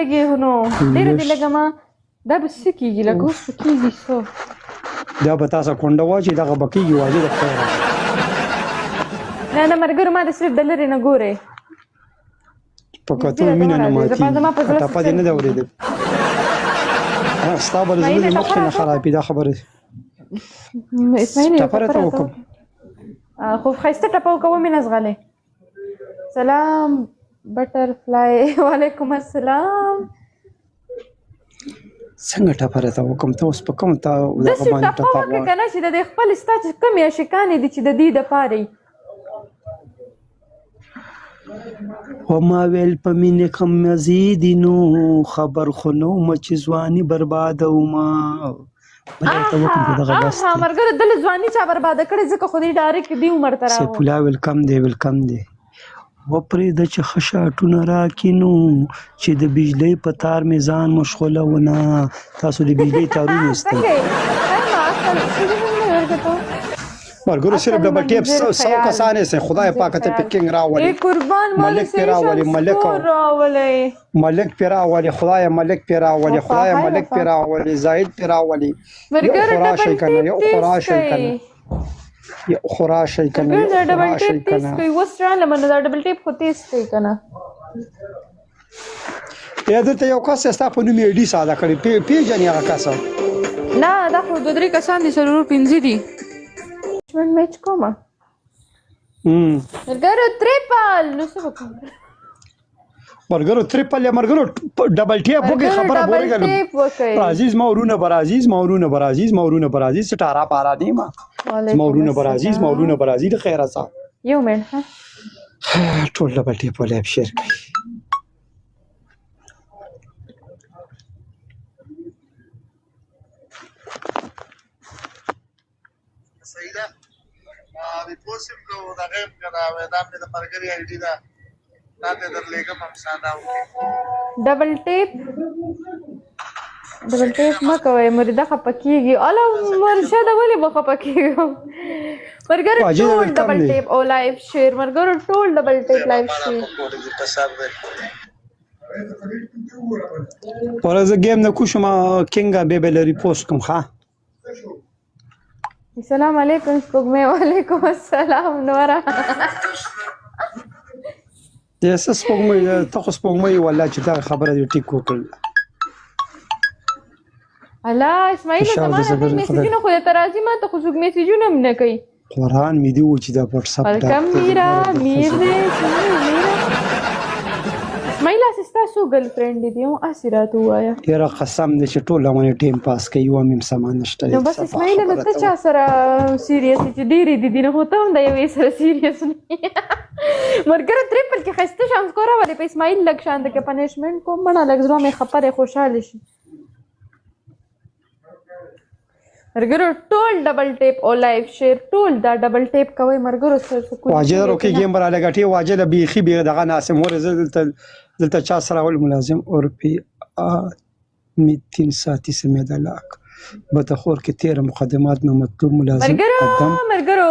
ولګي نو ډېر دې لګما دا به څه کېږي لکه اوس به کېږي څه دا به تاسو کونډه واچي دغه به کېږي واجب د خیر نه ملګرو ما د صرف د لرې نه ګورئ په کتو مینه نه ماتېږي ټپه دې نه ده اورېدل ستا به د زړه د مخکې نه خرابې دا خبرې ټپه راته وکړم خو ښایسته ټپه وکوه مینه زغلې سلام بټرفلای وعلیکم السلام څنګه ټپه راته وکړم ته اوس په کوم ته داسې ټپه وکړه که نه چې د دې خپل ستا چې کومې عاشقانې دي چې د دې دپاره یي وما ویل په مینې کم مزیدي نو خبر خو نه ومه چې ځواني بربادومه ملګرو دلې ځواني چا برباده کړې ځکه خو دې ډایرکټ دې عمر ته راغلو سیف الله ویلکم دی ویلکم دی وپرېږده چې ښه شاټونه راکړي نو چې د بجلۍ په تار مې ځان مشغولونه تاسو د بجلۍ تارونه ایستل ملګرو صرف ډبل ټیپ 100 کسان یې خدای پاک ته پکینګ راولي ملک پې راولي ملک پې راولي خدای ملک پې راولي خدای ملک پې راولي زاهد پې راولي یو خوراشئ که نه یو خوراشئ که نه یو خوراشئ که نه یو خوراشئ که نه اوس رالمه نو دا ډبل ټیپ خو تیز کوي که نه یا دلته یو کس ستا په نوم یې ډي ساده کړې پېژنې هغه کس نه دا خو 2-3 کسان دي څلور 5 دي میچ کومه ملګرو تریپل نو څه وکړم ملګرو تریپل یا ملګرو ډبل ټیپ وکړئ خبره بورېږه عزیز مورونه برعزیز مورونه برعزیز مورونه برعزیز سټاره پاره دی ما مورونه برعزیز مورونه برعزیز د خیره صاحب یو منټ ټول ډبل ټیپ ولې ابشر کوي صحیح ده ریپورټ هم کوو دغه هم که دا دا مې د ملګري آی ډي ده دا دې درلېږم هم ساده وکړې ډبل ټیپ مه کوئ مرده خفه کېږي اله مرشده ولې به خفه کېږم ملګرو ټول ډبل ټیپ او لایف شیر ملګرو ټول ډبل ټیپ لایف شیر پره زه ګیم نه کوشم کینګه بیبل ریپورټ کوم ښه السلام علیکم سپوږمۍ وعلیکم السلام نوره څه سپوږمۍ ته خو سپوږمۍ والله چې دغه خبره دې ټیک وکړل الله اسماعیل زما نه میسیجونه خو درته راځي ما ته خو څوک میسیجونه هم نه کوي قرآن مې دې و چې دا وټساپ ویلکم میرا میر دې اسماعیل ستا څو ګرل فرینډ دي او اسې راته ووایه یاره قسم دې چې ټول باندې ټایم پاس کوي یو هم سامان نشته نو بس اسماعیل نو ته چا سره سیریس چې ډېرې دي نو خو ته هم د یوې سره سیریس نه ملګرو تریپل کې ښایسته شم سکوره ولې په اسماعیل لږ شان د کې پنشمنټ کوم مړه لږ زړه مې خفه دی خوشحاله شي ملګرو ټول ډبل ټیپ او لایف شیر ټول دا ډبل ټیپ کوئ ملګرو واجد روکې ګیم براله ګټې واجد بیخي بې دغه ناسم ور زه دلته چا سره اول ملازم اور پی 3 ساعتی سمیه دلاک بتخور کې 13 مقدمات میں مطلوب ملازم ملګرو